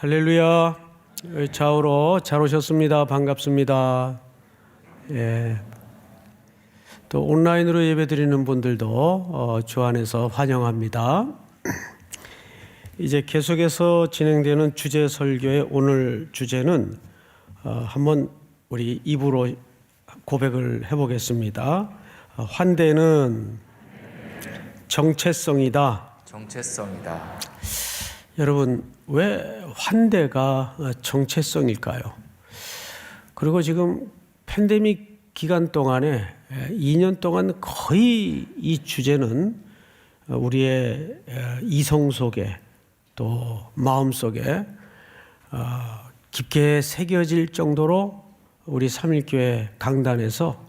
할렐루야. 좌우로 잘 오셨습니다. 반갑습니다. 예. 또 온라인으로 예배드리는 분들도 주 안에서 환영합니다. 이제 계속해서 진행되는 주제 설교의 오늘 주제는 한번 우리 입으로 고백을 해보겠습니다. 환대는 정체성이다. 정체성이다. 여러분, 왜 환대가 정체성일까요? 그리고 지금 팬데믹 기간 동안에 2년 동안 거의 이 주제는 우리의 이성 속에 또 마음 속에 깊게 새겨질 정도로 우리 삼일교회 강단에서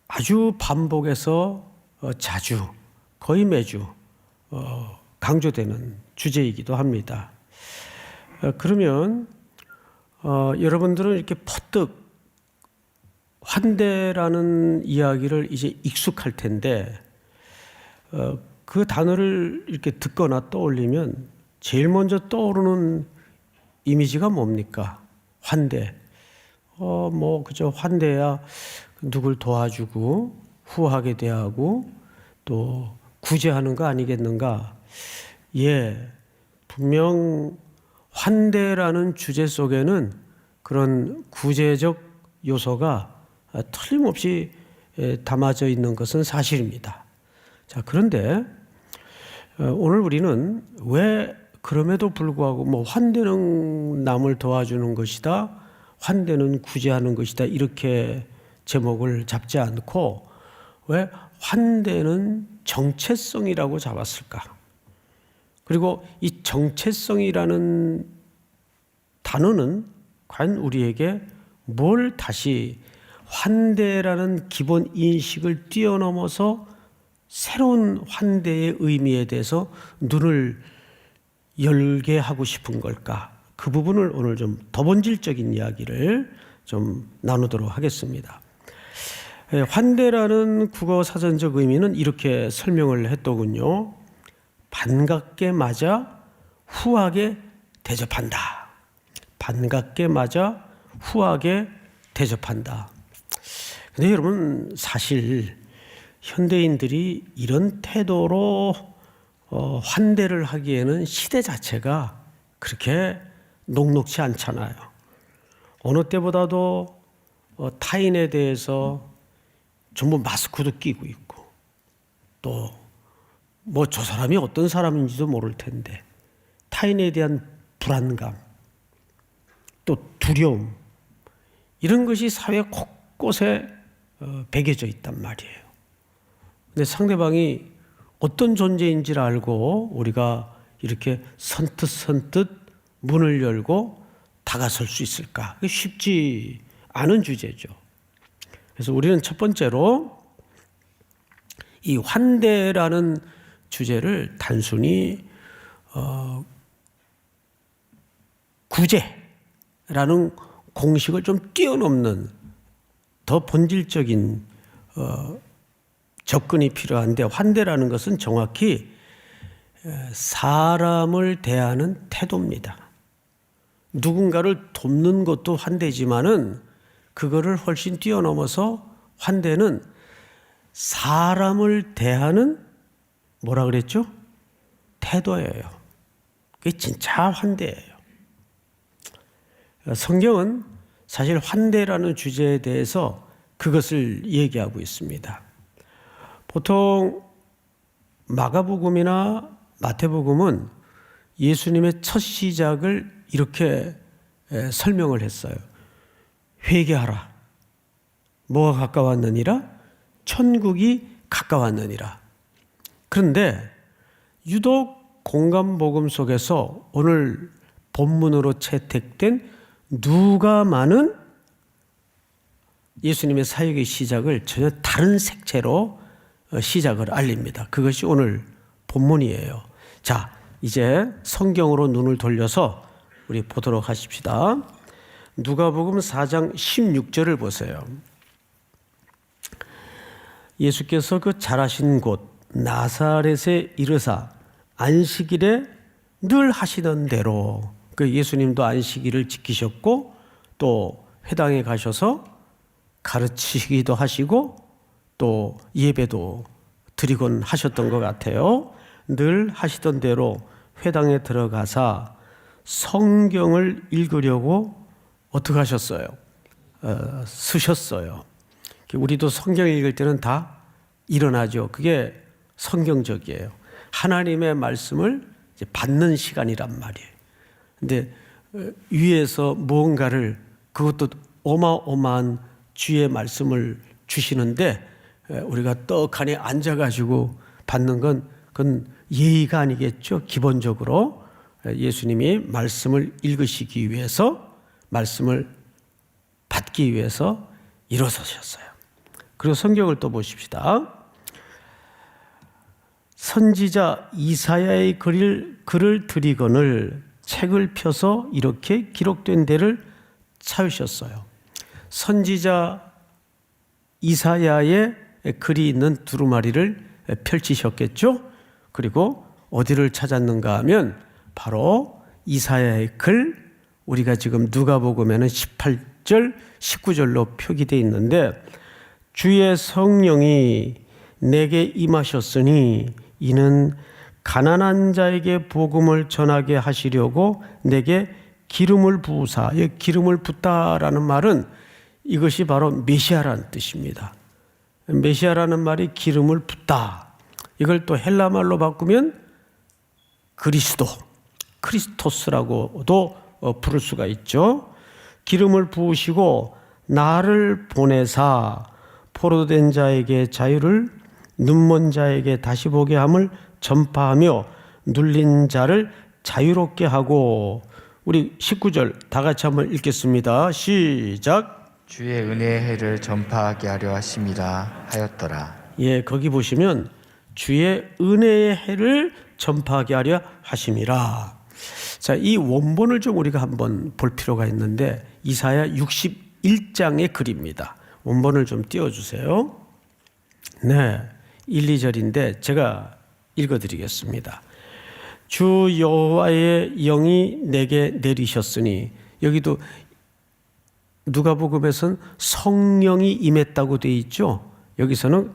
아주 반복해서 자주 거의 매주 강조되는 주제이기도 합니다. 그러면 여러분들은 이렇게 퍼뜩 환대라는 이야기를 이제 익숙할 텐데 그 단어를 이렇게 듣거나 떠올리면 제일 먼저 떠오르는 이미지가 뭡니까? 환대. 그저 환대야 누굴 도와주고 후하게 대하고 또 구제하는 거 아니겠는가? 예, 분명 환대라는 주제 속에는 그런 구제적 요소가 틀림없이 담아져 있는 것은 사실입니다. 자, 그런데 오늘 우리는 왜 그럼에도 불구하고 환대는 남을 도와주는 것이다, 환대는 구제하는 것이다 이렇게 제목을 잡지 않고 왜 환대는 정체성이라고 잡았을까? 그리고 이 정체성이라는 단어는 과연 우리에게 뭘 다시 환대라는 기본 인식을 뛰어넘어서 새로운 환대의 의미에 대해서 눈을 열게 하고 싶은 걸까? 그 부분을 오늘 좀 더 본질적인 이야기를 좀 나누도록 하겠습니다. 환대라는 국어 사전적 의미는 이렇게 설명을 했더군요. 반갑게 맞아 후하게 대접한다. 반갑게 맞아 후하게 대접한다. 근데 여러분, 사실 현대인들이 이런 태도로 환대를 하기에는 시대 자체가 그렇게 녹록치 않잖아요. 어느 때보다도 타인에 대해서 전부 마스크도 끼고 있고 또 저 사람이 어떤 사람인지도 모를 텐데 타인에 대한 불안감 또 두려움 이런 것이 사회 곳곳에 배겨져 있단 말이에요. 근데 상대방이 어떤 존재인지를 알고 우리가 이렇게 선뜻 문을 열고 다가설 수 있을까? 그게 쉽지 않은 주제죠. 그래서 우리는 첫 번째로 이 환대라는 주제를 단순히 구제라는 공식을 좀 뛰어넘는 더 본질적인 접근이 필요한데, 환대라는 것은 정확히 사람을 대하는 태도입니다. 누군가를 돕는 것도 환대지만은 그거를 훨씬 뛰어넘어서 환대는 사람을 대하는 뭐라 그랬죠? 태도예요. 그게 진짜 환대예요. 성경은 사실 환대라는 주제에 대해서 그것을 얘기하고 있습니다. 보통 마가복음이나 마태복음은 예수님의 첫 시작을 이렇게 설명을 했어요. 회개하라. 뭐가 가까웠느니라? 천국이 가까웠느니라. 그런데 유독 공감복음 속에서 오늘 본문으로 채택된 누가만은 예수님의 사역의 시작을 전혀 다른 색채로 시작을 알립니다. 그것이 오늘 본문이에요. 자, 이제 성경으로 눈을 돌려서 우리 보도록 하십시다. 누가복음 4장 16절을 보세요. 예수께서 그 자라신 곳 나사렛에 이르사 안식일에 늘 하시던 대로 그 예수님도 안식일을 지키셨고 또 회당에 가셔서 가르치기도 하시고 또 예배도 드리곤 하셨던 것 같아요. 늘 하시던 대로 회당에 들어가서 성경을 읽으려고 어떻게 하셨어요? 쓰셨어요. 우리도 성경 읽을 때는 다 일어나죠. 그게 성경적이에요. 하나님의 말씀을 이제 받는 시간이란 말이에요. 근데 위에서 무언가를 그것도 어마어마한 주의 말씀을 주시는데 우리가 떡하니 앉아가지고 받는 건 그건 예의가 아니겠죠. 기본적으로 예수님이 말씀을 읽으시기 위해서 말씀을 받기 위해서 일어서셨어요. 그리고 성경을 또 보십시다. 선지자 이사야의 글을 드리거늘 책을 펴서 이렇게 기록된 데를 찾으셨어요. 선지자 이사야의 글이 있는 두루마리를 펼치셨겠죠. 그리고 어디를 찾았는가 하면 바로 이사야의 글, 우리가 지금 누가복음에는 18절, 19절로 표기되어 있는데 주의 성령이 내게 임하셨으니 이는 가난한 자에게 복음을 전하게 하시려고 내게 기름을 부으사. 기름을 붓다라는 말은 이것이 바로 메시아라는 뜻입니다. 메시아라는 말이 기름을 붓다. 이걸 또 헬라말로 바꾸면 그리스도, 크리스토스라고도 부를 수가 있죠. 기름을 부으시고 나를 보내사 포로된 자에게 자유를, 눈먼 자에게 다시 보게 함을 전파하며 눌린 자를 자유롭게 하고. 우리 19절 다 같이 한번 읽겠습니다. 시작. 주의 은혜의 해를 전파하게 하려 하심이라 하였더라. 예, 거기 보시면 주의 은혜의 해를 전파하게 하려 하심이라. 자, 이 원본을 좀 우리가 한번 볼 필요가 있는데 이사야 61장의 글입니다. 원본을 좀 띄워주세요. 네, 1, 2절인데 제가 읽어드리겠습니다. 주 여호와의 영이 내게 내리셨으니, 여기도 누가복음에서는 성령이 임했다고 되어 있죠. 여기서는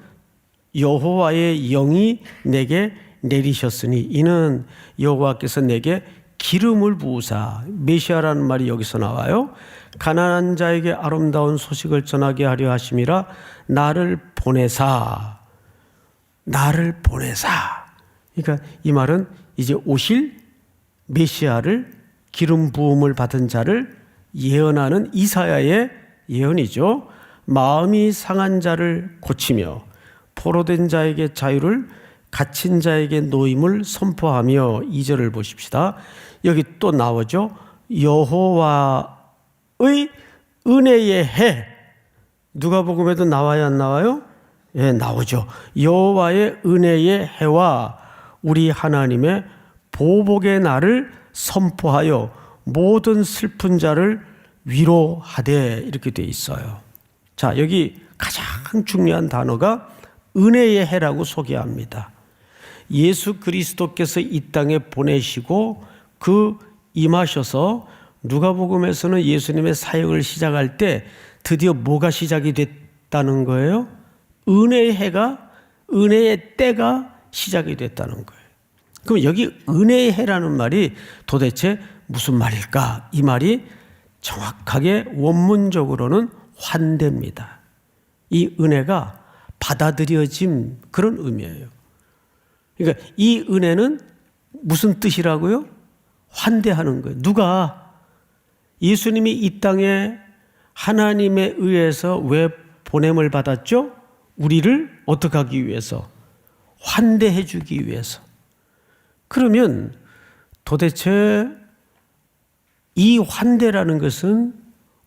여호와의 영이 내게 내리셨으니 이는 여호와께서 내게 기름을 부으사. 메시아라는 말이 여기서 나와요. 가난한 자에게 아름다운 소식을 전하게 하려 하심이라 나를 보내사. 나를 보내사. 그러니까 이 말은 이제 오실 메시아를, 기름 부음을 받은 자를 예언하는 이사야의 예언이죠. 마음이 상한 자를 고치며 포로된 자에게 자유를, 갇힌 자에게 노임을 선포하며. 2절을 보십시다. 여기 또 나오죠. 여호와의 은혜의 해. 누가복음에도 나와요, 안 나와요? 예, 나오죠. 여호와의 은혜의 해와 우리 하나님의 보복의 날을 선포하여 모든 슬픈 자를 위로하되. 이렇게 돼 있어요. 자, 여기 가장 중요한 단어가 은혜의 해라고 소개합니다. 예수 그리스도께서 이 땅에 보내시고 그 임하셔서 누가복음에서는 예수님의 사역을 시작할 때 드디어 뭐가 시작이 됐다는 거예요? 은혜의 해가, 은혜의 때가 시작이 됐다는 거예요. 그럼 여기 은혜의 해라는 말이 도대체 무슨 말일까? 이 말이 정확하게 원문적으로는 환대입니다. 이 은혜가 받아들여짐, 그런 의미예요. 그러니까 이 은혜는 무슨 뜻이라고요? 환대하는 거예요. 누가? 예수님이 이 땅에 하나님에 의해서 왜 보냄을 받았죠? 우리를 어떻게 하기 위해서? 환대해 주기 위해서. 그러면 도대체 이 환대라는 것은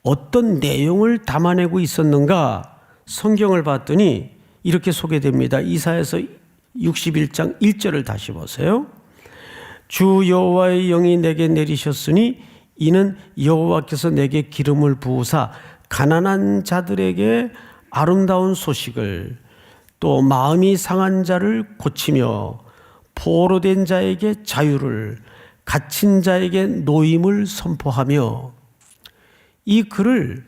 어떤 내용을 담아내고 있었는가? 성경을 봤더니 이렇게 소개됩니다. 이사야서 61장 1절을 다시 보세요. 주 여호와의 영이 내게 내리셨으니 이는 여호와께서 내게 기름을 부으사 가난한 자들에게 아름다운 소식을, 또 마음이 상한 자를 고치며 포로된 자에게 자유를, 갇힌 자에게 노임을 선포하며, 이 글을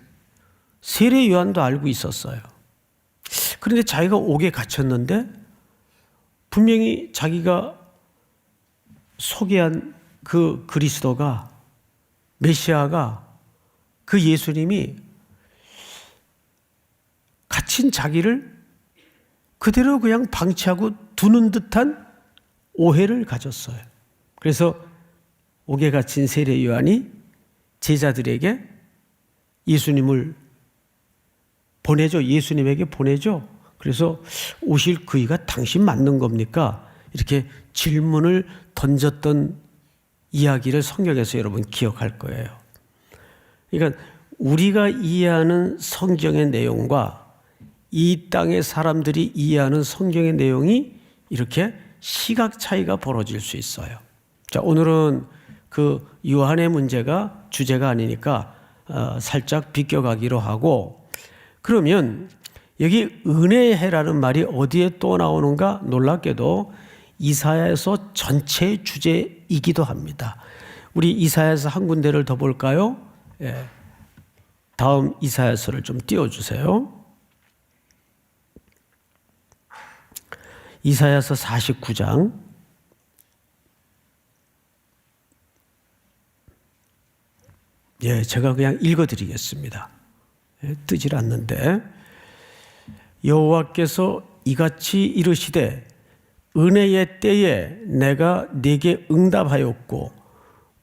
세례 요한도 알고 있었어요. 그런데 자기가 옥에 갇혔는데 분명히 자기가 소개한 그 그리스도가, 메시아가, 그 예수님이 갇힌 자기를 그대로 그냥 방치하고 두는 듯한 오해를 가졌어요. 그래서 옥에 갇힌 세례 요한이 제자들에게 예수님을 보내죠. 예수님에게 보내죠. 그래서 오실 그이가 당신 맞는 겁니까? 이렇게 질문을 던졌던 이야기를 성경에서 여러분 기억할 거예요. 그러니까 우리가 이해하는 성경의 내용과 이 땅의 사람들이 이해하는 성경의 내용이 이렇게 시각 차이가 벌어질 수 있어요. 자, 오늘은 그 요한의 문제가 주제가 아니니까 살짝 비껴가기로 하고, 그러면 여기 은혜의 해라는 말이 어디에 또 나오는가? 놀랍게도 이사야서 전체의 주제이기도 합니다. 우리 이사야서 한 군데를 더 볼까요? 예. 다음 이사야서를 좀 띄워주세요. 이사야서 49장. 예, 제가 그냥 읽어드리겠습니다. 예, 뜨질 않는데. 여호와께서 이같이 이르시되 은혜의 때에 내가 네게 응답하였고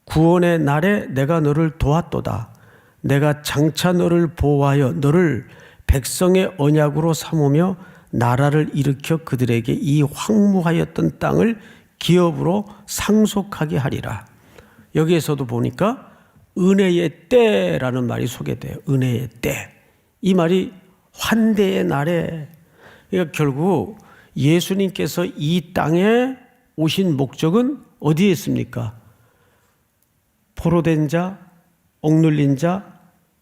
구원의 날에 내가 너를 도왔도다. 내가 장차 너를 보호하여 너를 백성의 언약으로 삼으며 나라를 일으켜 그들에게 이 황무하였던 땅을 기업으로 상속하게 하리라. 여기에서도 보니까 은혜의 때라는 말이 소개돼요. 은혜의 때. 이 말이 환대의 날에. 그러니까 결국 예수님께서 이 땅에 오신 목적은 어디에 있습니까? 포로된 자, 억눌린 자,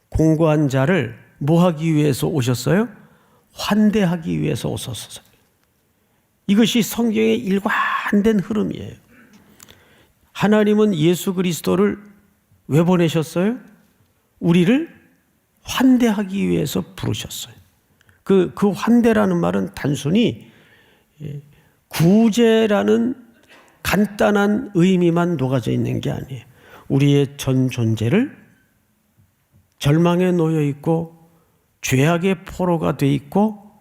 공고한 자를 뭐 하기 위해서 오셨어요? 환대하기 위해서 오셨어요. 이것이 성경의 일관된 흐름이에요. 하나님은 예수 그리스도를 왜 보내셨어요? 우리를 환대하기 위해서 부르셨어요. 그 환대라는 말은 단순히 구제라는 간단한 의미만 녹아져 있는 게 아니에요. 우리의 전 존재를 절망에 놓여 있고 죄악의 포로가 돼 있고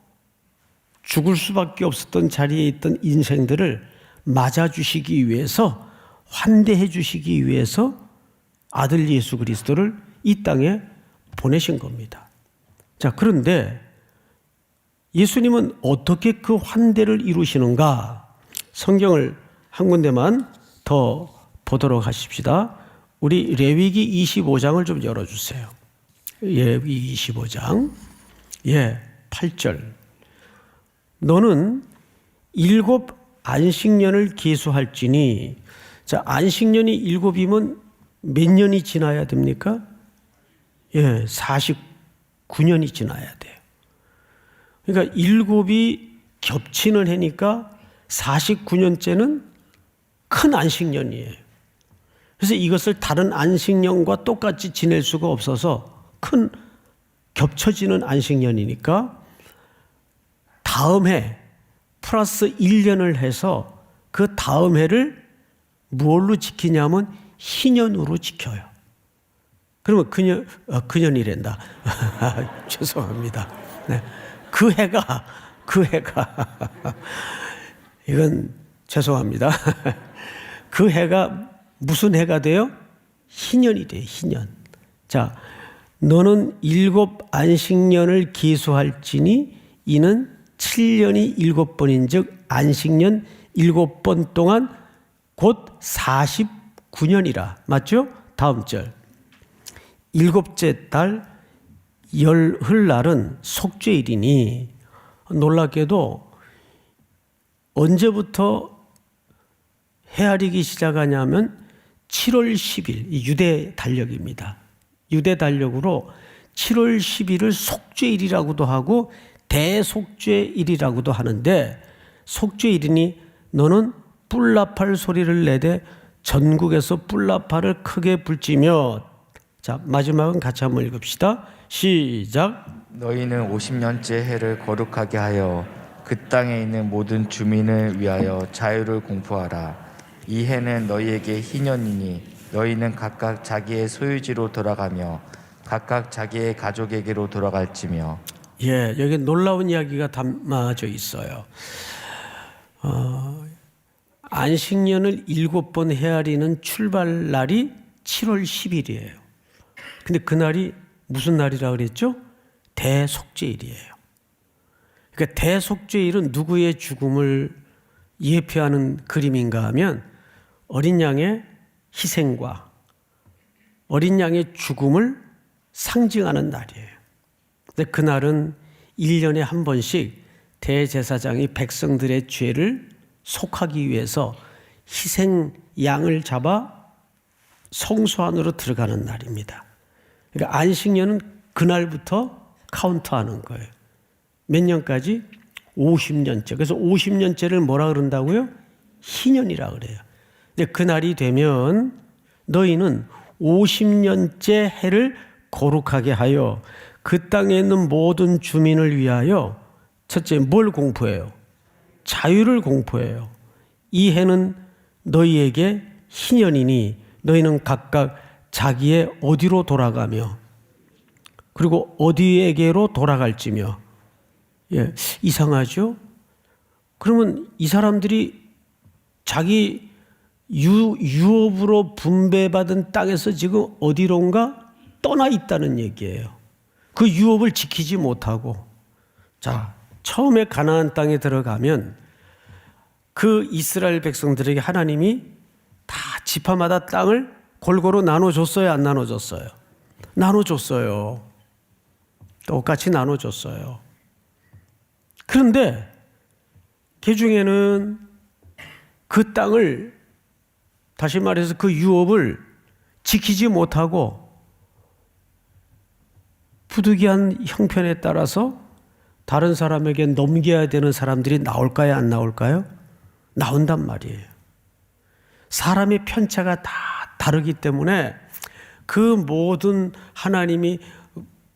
죽을 수밖에 없었던 자리에 있던 인생들을 맞아주시기 위해서, 환대해 주시기 위해서 아들 예수 그리스도를 이 땅에 보내신 겁니다. 자, 그런데 예수님은 어떻게 그 환대를 이루시는가? 성경을 한 군데만 더 보도록 하십시다. 우리 레위기 25장을 좀 열어주세요. 레위기 25장 8절. 너는 7 안식년을 계수할지니. 자, 안식년이 7이면 몇 년이 지나야 됩니까? 49년이 지나야 돼요. 그러니까 7이 겹치는 해니까 49년째는 큰 안식년이에요. 그래서 이것을 다른 안식년과 똑같이 지낼 수가 없어서 큰 겹쳐지는 안식년이니까 다음 해 플러스 1년을 해서 그 다음 해를 무엇로 지키냐면 희년으로 지켜요. 그러면 그년이란다. 죄송합니다. 네. 그 해가 이건 죄송합니다. 그 해가 무슨 해가 돼요? 희년이 돼요. 희년. 자, 너는 7 안식년을 계수할지니 이는 7년이 7번인 즉 안식년 7번 동안 곧 49년이라. 맞죠? 다음 절. 7째 달 열흘날은 속죄일이니. 놀랍게도 언제부터 헤아리기 시작하냐면 7월 10일, 유대 달력입니다. 유대 달력으로 7월 10일을 속죄일이라고도 하고 대속죄일이라고도 하는데, 속죄일이니 너는 뿔나팔 소리를 내되 전국에서 뿔나팔을 크게 불지며. 자, 마지막은 같이 한번 읽읍시다. 시작. 너희는 50년째 해를 거룩하게 하여 그 땅에 있는 모든 주민을 위하여 자유를 공포하라. 이 해는 너희에게 희년이니 너희는 각각 자기의 소유지로 돌아가며 각각 자기의 가족에게로 돌아갈지며. 예, 여기 놀라운 이야기가 담아져 있어요. 안식년을 7번 헤아리는 출발 날이 7월 10일이에요. 근데 그날이 무슨 날이라 그랬죠? 대속죄일이에요. 그러니까 대속죄일은 누구의 죽음을 예표하는 그림인가 하면 어린 양의 희생과 어린 양의 죽음을 상징하는 날이에요. 근데 그날은 1년에 한 번씩 대제사장이 백성들의 죄를 속하기 위해서 희생 양을 잡아 성소 안으로 들어가는 날입니다. 그러니까 안식년은 그날부터 카운트하는 거예요. 몇 년까지? 50년째. 그래서 50년째를 뭐라 그런다고요? 희년이라 그래요. 근데 그날이 되면 너희는 50년째 해를 거룩하게 하여 그 땅에 있는 모든 주민을 위하여 첫째 뭘 공포해요? 자유를 공포해요. 이 해는 너희에게 희년이니 너희는 각각 자기의 어디로 돌아가며 그리고 어디에게로 돌아갈지며. 예, 이상하죠? 그러면 이 사람들이 자기 유업으로 분배받은 땅에서 지금 어디론가 떠나 있다는 얘기예요. 그 유업을 지키지 못하고. 자, 처음에 가나안 땅에 들어가면 그 이스라엘 백성들에게 하나님이 다 지파마다 땅을 골고루 나눠줬어요, 안 나눠줬어요? 나눠줬어요. 똑같이 나눠줬어요. 그런데 그 중에는 그 땅을, 다시 말해서 그 유업을 지키지 못하고 부득이한 형편에 따라서 다른 사람에게 넘겨야 되는 사람들이 나올까요, 안 나올까요? 나온단 말이에요. 사람의 편차가 다 다르기 때문에 그 모든 하나님이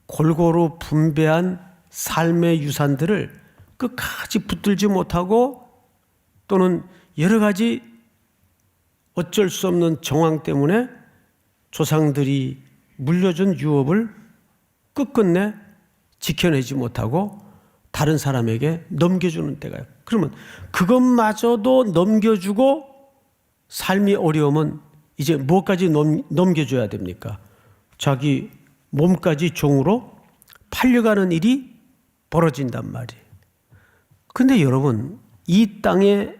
골고루 분배한 삶의 유산들을 끝까지 붙들지 못하고 또는 여러 가지 어쩔 수 없는 정황 때문에 조상들이 물려준 유업을 끝끝내 지켜내지 못하고 다른 사람에게 넘겨주는 때가, 그러면 그것마저도 넘겨주고 삶이 어려우면 이제 뭐까지 넘겨줘야 됩니까? 자기 몸까지 종으로 팔려가는 일이 벌어진단 말이에요. 근데 여러분, 이 땅의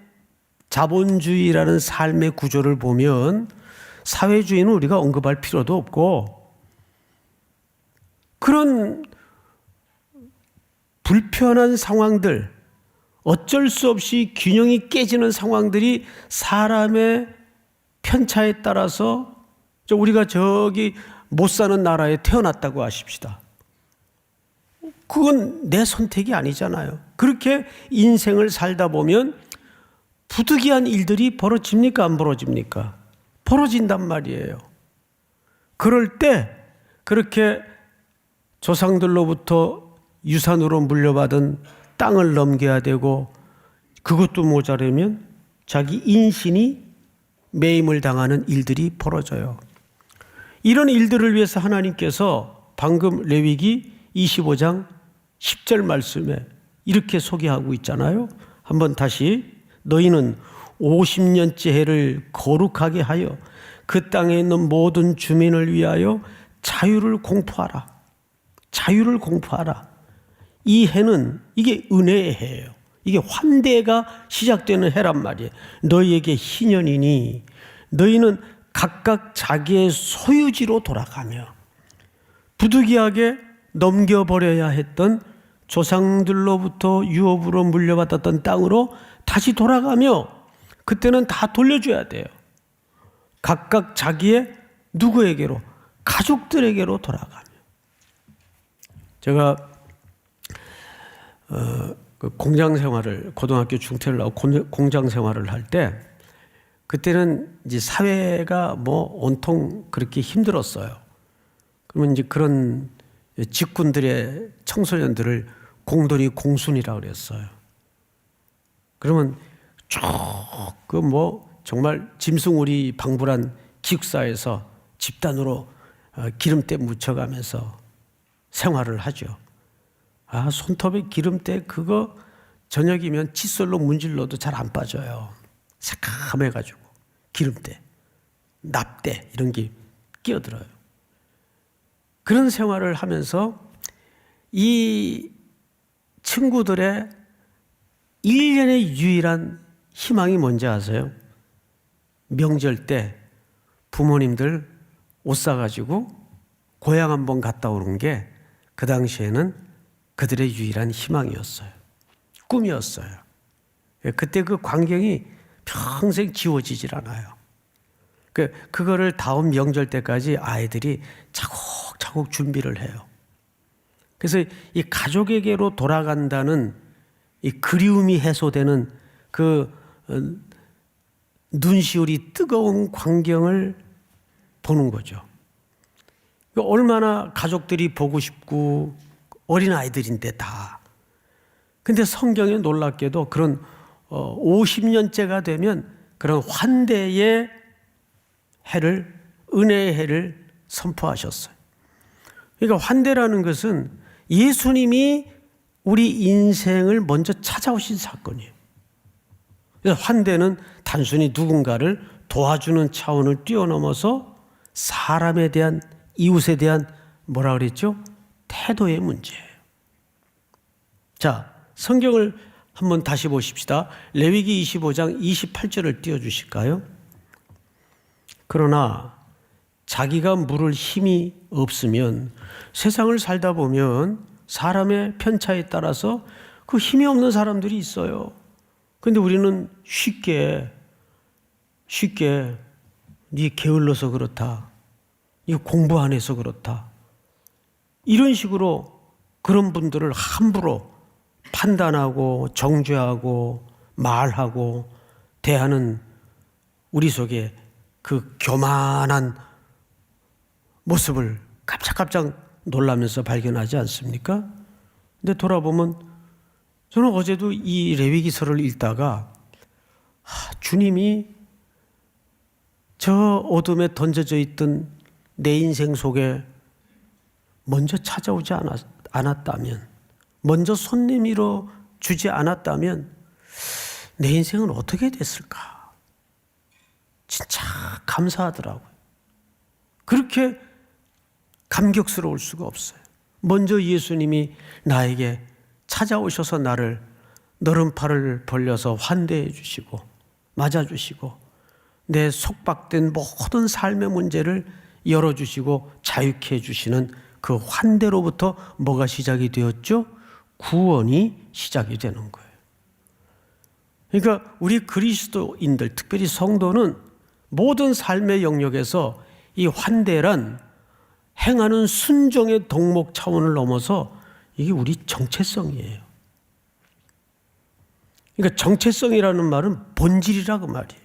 자본주의라는 삶의 구조를 보면 사회주의는 우리가 언급할 필요도 없고, 그런 불편한 상황들, 어쩔 수 없이 균형이 깨지는 상황들이 사람의 편차에 따라서, 우리가 저기 못 사는 나라에 태어났다고 하십시다. 그건 내 선택이 아니잖아요. 그렇게 인생을 살다 보면 부득이한 일들이 벌어집니까, 안 벌어집니까? 벌어진단 말이에요. 그럴 때 그렇게 조상들로부터 유산으로 물려받은 땅을 넘겨야 되고, 그것도 모자라면 자기 인신이 매임을 당하는 일들이 벌어져요. 이런 일들을 위해서 하나님께서 방금 레위기 25장 10절 말씀에 이렇게 소개하고 있잖아요. 한번 다시, 너희는 50년째 해를 거룩하게 하여 그 땅에 있는 모든 주민을 위하여 자유를 공포하라. 자유를 공포하라. 이 해는 이게 은혜의 해예요. 이게 환대가 시작되는 해란 말이에요. 너희에게 희년이니 너희는 각각 자기의 소유지로 돌아가며, 부득이하게 넘겨버려야 했던 조상들로부터 유업으로 물려받았던 땅으로 다시 돌아가며, 그때는 다 돌려줘야 돼요. 각각 자기의 누구에게로? 가족들에게로 돌아가며. 제가 그 공장 생활을, 고등학교 중퇴를 하고 공장 생활을 할 때 그때는 이제 사회가 뭐 온통 그렇게 힘들었어요. 그러면 이제 그런 직군들의 청소년들을 공돌이 공순이라고 그랬어요. 그러면 쭉 그 뭐 정말 짐승우리 방불한 기숙사에서 집단으로 기름때 묻혀가면서 생활을 하죠. 아, 손톱에 기름때 그거 저녁이면 칫솔로 문질러도 잘 안 빠져요. 새카매가지고 기름때, 납때 이런 게 끼어들어요. 그런 생활을 하면서 이 친구들의 1년의 유일한 희망이 뭔지 아세요? 명절 때 부모님들 옷 사가지고 고향 한번 갔다 오는 게 그 당시에는 그들의 유일한 희망이었어요. 꿈이었어요. 그때 그 광경이 평생 지워지질 않아요. 그거를 다음 명절 때까지 아이들이 차곡차곡 준비를 해요. 그래서 이 가족에게로 돌아간다는 이 그리움이 해소되는 그 눈시울이 뜨거운 광경을 보는 거죠. 얼마나 가족들이 보고 싶고 어린 아이들인데 다. 근데 성경에 놀랍게도 그런 50년째가 되면 그런 환대의 해를, 은혜의 해를 선포하셨어요. 그러니까 환대라는 것은 예수님이 우리 인생을 먼저 찾아오신 사건이에요. 그래서 환대는 단순히 누군가를 도와주는 차원을 뛰어넘어서 사람에 대한, 이웃에 대한 뭐라 그랬죠? 태도의 문제예요. 자, 성경을 한번 다시 보십시다. 레위기 25장 28절을 띄워주실까요? 그러나 자기가 물을 힘이 없으면 세상을 살다 보면 사람의 편차에 따라서 그 힘이 없는 사람들이 있어요. 근데 우리는 쉽게 네 게을러서 그렇다. 네 공부 안 해서 그렇다. 이런 식으로 그런 분들을 함부로 판단하고 정죄하고 말하고 대하는 우리 속에 그 교만한 모습을 깜짝깜짝 놀라면서 발견하지 않습니까? 근데 돌아보면 저는 어제도 이 레위기서를 읽다가 주님이 저 어둠에 던져져 있던 내 인생 속에 먼저 찾아오지 않았다면, 먼저 손 내밀어 주지 않았다면 내 인생은 어떻게 됐을까? 진짜 감사하더라고요. 그렇게 감격스러울 수가 없어요. 먼저 예수님이 나에게 찾아오셔서 나를 너른 팔을 벌려서 환대해 주시고 맞아주시고 내 속박된 모든 삶의 문제를 열어주시고 자유케 해주시는 그 환대로부터 뭐가 시작이 되었죠? 구원이 시작이 되는 거예요. 그러니까 우리 그리스도인들, 특별히 성도는 모든 삶의 영역에서 이 환대란 행하는 순종의 덕목 차원을 넘어서 이게 우리 정체성이에요. 그러니까 정체성이라는 말은 본질이라고 말이에요.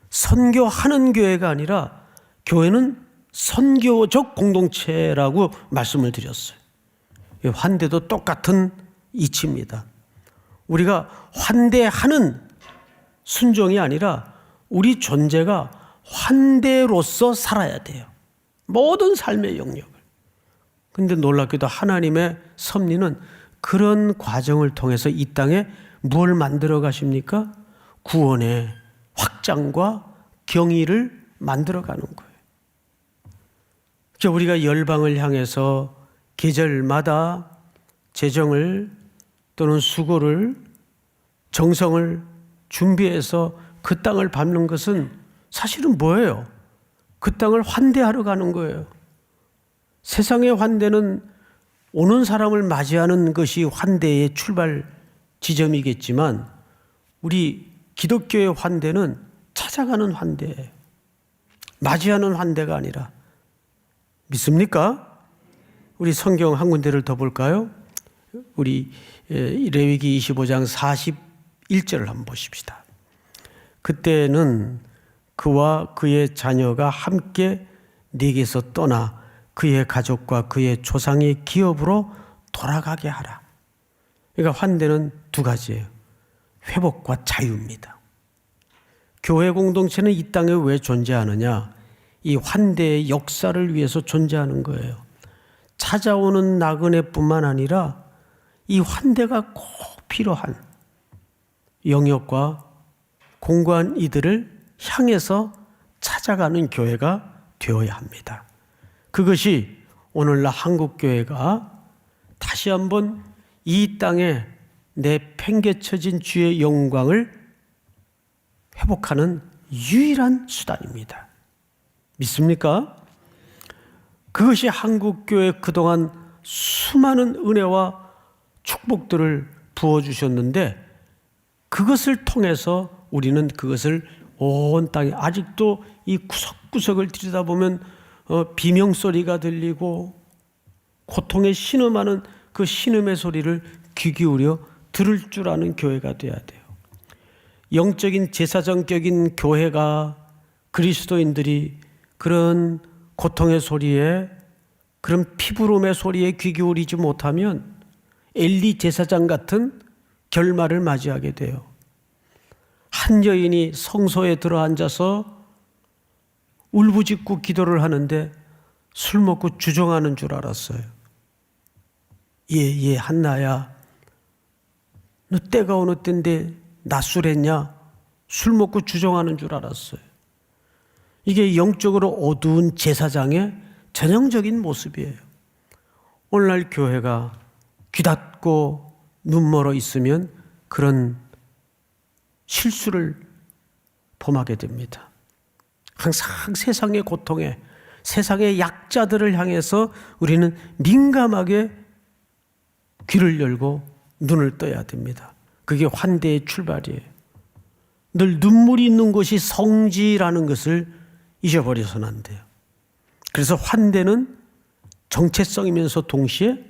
선교하는 교회가 아니라 교회는 선교적 공동체라고 말씀을 드렸어요. 환대도 똑같은 이치입니다. 우리가 환대하는 순종이 아니라 우리 존재가 환대로서 살아야 돼요. 모든 삶의 영역을. 근데 놀랍게도 하나님의 섭리는 그런 과정을 통해서 이 땅에 무엇을 만들어 가십니까? 구원의 확장과 경의를 만들어 가는 거예요. 우리가 열방을 향해서 계절마다 재정을 또는 수고를 정성을 준비해서 그 땅을 밟는 것은 사실은 뭐예요? 그 땅을 환대하러 가는 거예요. 세상의 환대는 오는 사람을 맞이하는 것이 환대의 출발 지점이겠지만 우리 기독교의 환대는 찾아가는 환대예요. 맞이하는 환대가 아니라. 믿습니까? 우리 성경 한 군데를 더 볼까요? 우리 레위기 25장 41절을 한번 보십시다. 그때는 그와 그의 자녀가 함께 네게서 떠나 그의 가족과 그의 조상의 기업으로 돌아가게 하라. 그러니까 환대는 두 가지예요. 회복과 자유입니다. 교회 공동체는 이 땅에 왜 존재하느냐? 이 환대의 역사를 위해서 존재하는 거예요. 찾아오는 나그네뿐만 아니라 이 환대가 꼭 필요한 영역과 공고한 이들을 향해서 찾아가는 교회가 되어야 합니다. 그것이 오늘날 한국교회가 다시 한번 이 땅에 내팽개쳐진 주의 영광을 회복하는 유일한 수단입니다. 믿습니까? 그것이 한국교회 그동안 수많은 은혜와 축복들을 부어주셨는데 그것을 통해서 우리는 그것을 온 땅에 아직도 이 구석구석을 들여다보면 비명소리가 들리고 고통에 신음하는 그 신음의 소리를 귀 기울여 들을 줄 아는 교회가 돼야 돼요. 영적인 제사장격인 교회가 그리스도인들이 그런 고통의 소리에 그런 피부름의 소리에 귀 기울이지 못하면 엘리 제사장 같은 결말을 맞이하게 돼요. 한 여인이 성소에 들어앉아서 울부짖고 기도를 하는데 술 먹고 주정하는 줄 알았어요. 한나야, 너 때가 어느 때인데 낮술했냐? 술 먹고 주정하는 줄 알았어요. 이게 영적으로 어두운 제사장의 전형적인 모습이에요. 오늘날 교회가 귀 닫고 눈 멀어 있으면 그런 실수를 범하게 됩니다. 항상 세상의 고통에, 세상의 약자들을 향해서 우리는 민감하게 귀를 열고 눈을 떠야 됩니다. 그게 환대의 출발이에요. 늘 눈물이 있는 곳이 성지라는 것을 잊어버려서는 안 돼요. 그래서 환대는 정체성이면서 동시에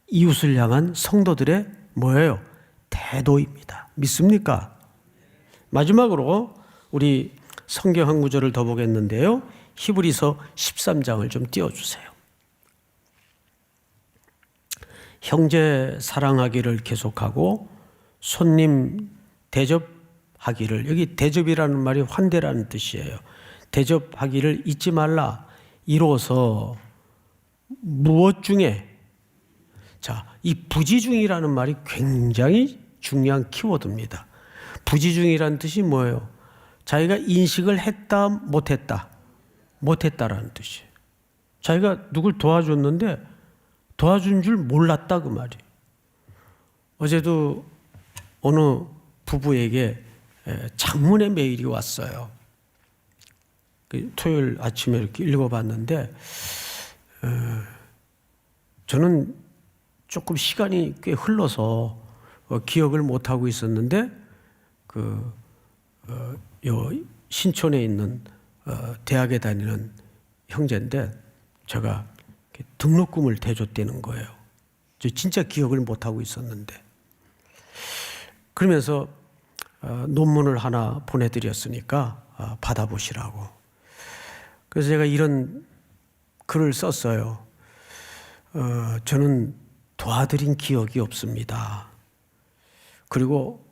이웃을 향한 성도들의 뭐예요? 태도입니다. 믿습니까? 마지막으로 우리 성경 한 구절을 더 보겠는데요. 히브리서 13장을 좀 띄워주세요. 형제 사랑하기를 계속하고 손님 대접하기를, 여기 대접이라는 말이 환대라는 뜻이에요. 대접하기를 잊지 말라. 이로써 무엇 중에, 자, 이 부지중이라는 말이 굉장히 중요한 키워드입니다. 부지중이라는 뜻이 뭐예요? 자기가 인식을 했다, 못했다, 못했다라는 뜻이에요. 자기가 누굴 도와줬는데 도와준 줄 몰랐다 그 말이에요. 어제도 어느 부부에게 장문의 메일이 왔어요. 토요일 아침에 이렇게 읽어봤는데 저는 조금 시간이 꽤 흘러서 기억을 못하고 있었는데 신촌에 있는 대학에 다니는 형제인데 제가 등록금을 대줬다는 거예요. 저 진짜 기억을 못하고 있었는데 그러면서 논문을 하나 보내드렸으니까 받아보시라고. 그래서 제가 이런 글을 썼어요. 저는 도와드린 기억이 없습니다. 그리고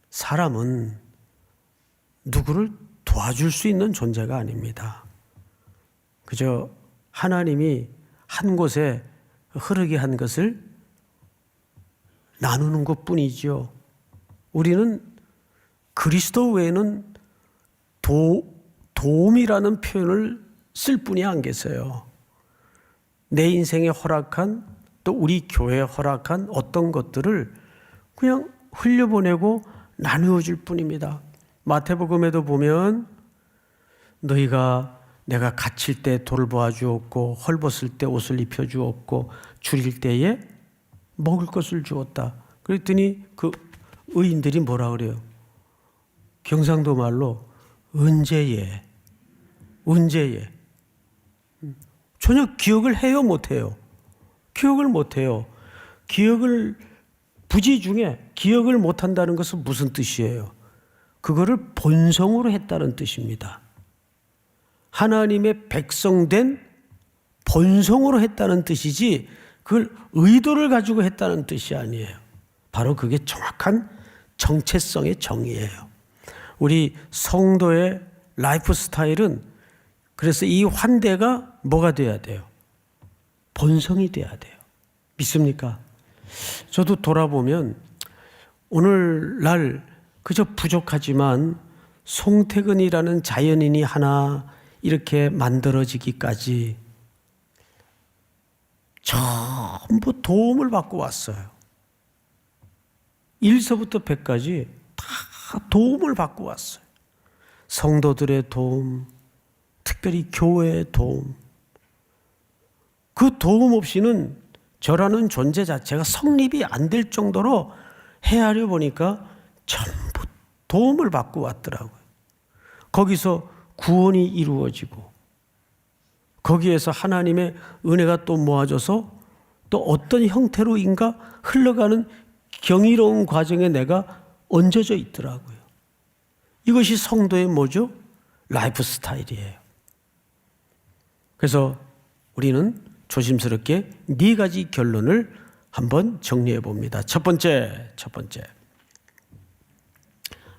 사람은 누구를 도와줄 수 있는 존재가 아닙니다. 그저 하나님이 한 곳에 흐르게 한 것을 나누는 것뿐이지요. 우리는 그리스도 외에는 도움이라는 표현을 쓸 분이 안 계세요. 내 인생에 허락한, 또 우리 교회에 허락한 어떤 것들을 그냥 흘려보내고 나누어 줄 뿐입니다. 마태복음에도 보면 너희가 내가 갇힐 때 돌보아 주었고 헐벗을 때 옷을 입혀 주었고 줄일 때에 먹을 것을 주었다. 그랬더니 그 의인들이 뭐라 그래요? 경상도 말로 언제예? 전혀 기억을 해요, 못해요? 기억을 못해요. 부지 중에 기억을 못한다는 것은 무슨 뜻이에요? 그거를 본성으로 했다는 뜻입니다. 하나님의 백성된 본성으로 했다는 뜻이지 그걸 의도를 가지고 했다는 뜻이 아니에요. 바로 그게 정확한 정체성의 정의예요. 우리 성도의 라이프 스타일은 그래서 이 환대가 뭐가 돼야 돼요? 본성이 돼야 돼요. 믿습니까? 저도 돌아보면 오늘날 그저 부족하지만 송태근이라는 자연인이 하나 이렇게 만들어지기까지 전부 도움을 받고 왔어요. 1서부터 100까지 다 도움을 받고 왔어요. 성도들의 도움, 특별히 교회의 도움. 그 도움 없이는 저라는 존재 자체가 성립이 안 될 정도로 헤아려 보니까 전부 도움을 받고 왔더라고요. 거기서 구원이 이루어지고 거기에서 하나님의 은혜가 또 모아져서 또 어떤 형태로인가 흘러가는 경이로운 과정에 내가 얹어져 있더라고요. 이것이 성도의 뭐죠? 라이프 스타일이에요. 그래서 우리는 조심스럽게 4가지 결론을 한번 정리해 봅니다. 첫 번째.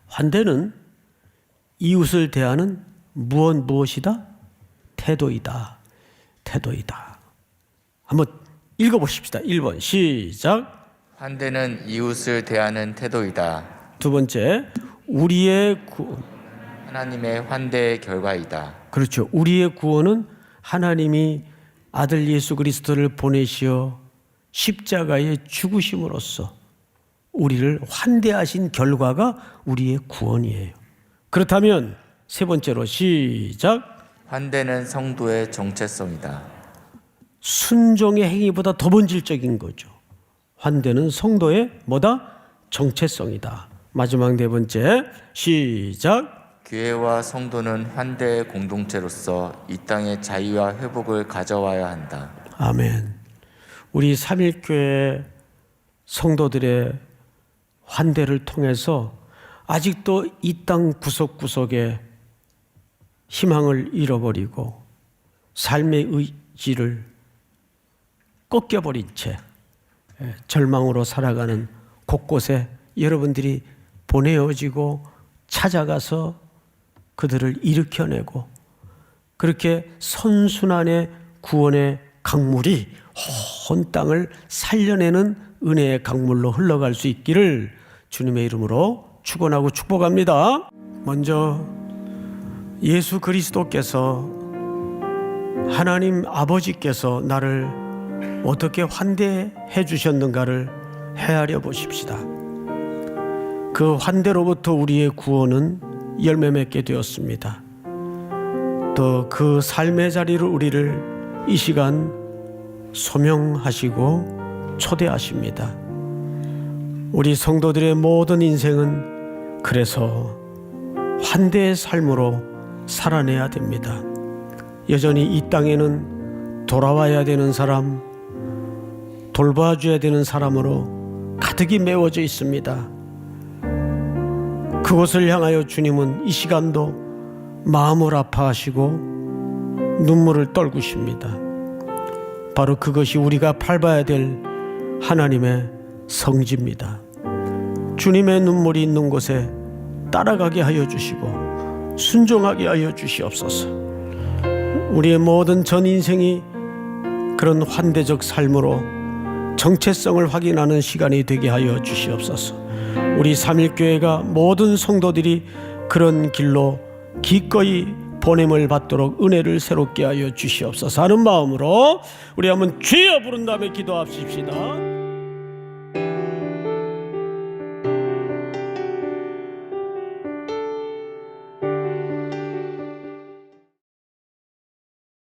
환대는 이웃을 대하는 무엇이다? 태도이다. 한번 읽어보십시다. 1번 시작. 환대는 이웃을 대하는 태도이다. 두 번째, 우리의 하나님의 환대의 결과이다. 그렇죠. 우리의 구원은 하나님이 아들 예수 그리스도를 보내시어 십자가에 죽으심으로써 우리를 환대하신 결과가 우리의 구원이에요. 그렇다면 세 번째로 시작. 환대는 성도의 정체성이다. 순종의 행위보다 더 본질적인 거죠. 환대는 성도의 뭐다? 정체성이다. 마지막 4번째 시작. 교회와 성도는 환대의 공동체로서 이 땅의 자유와 회복을 가져와야 한다. 아멘. 우리 삼일교회 성도들의 환대를 통해서 아직도 이 땅 구석구석에 희망을 잃어버리고 삶의 의지를 꺾여버린 채 절망으로 살아가는 곳곳에 여러분들이 보내어지고 찾아가서 그들을 일으켜내고 그렇게 선순환의 구원의 강물이 온 땅을 살려내는 은혜의 강물로 흘러갈 수 있기를 주님의 이름으로 축원하고 축복합니다. 먼저 예수 그리스도께서 하나님 아버지께서 나를 어떻게 환대해 주셨는가를 헤아려 보십시다. 그 환대로부터 우리의 구원은 열매 맺게 되었습니다. 또 그 삶의 자리를 우리를 이 시간 소명하시고 초대하십니다. 우리 성도들의 모든 인생은 그래서 환대의 삶으로 살아내야 됩니다. 여전히 이 땅에는 돌아와야 되는 사람, 돌봐줘야 되는 사람으로 가득히 메워져 있습니다. 그곳을 향하여 주님은 이 시간도 마음을 아파하시고 눈물을 떨구십니다. 바로 그것이 우리가 밟아야 될 하나님의 성지입니다. 주님의 눈물이 있는 곳에 따라가게 하여 주시고 순종하게 하여 주시옵소서. 우리의 모든 전 인생이 그런 환대적 삶으로 정체성을 확인하는 시간이 되게 하여 주시옵소서. 우리 삼일교회가 모든 성도들이 그런 길로 기꺼이 보냄을 받도록 은혜를 새롭게 하여 주시옵소서 하는 마음으로 우리 한번 주여 부른 다음에 기도합시다.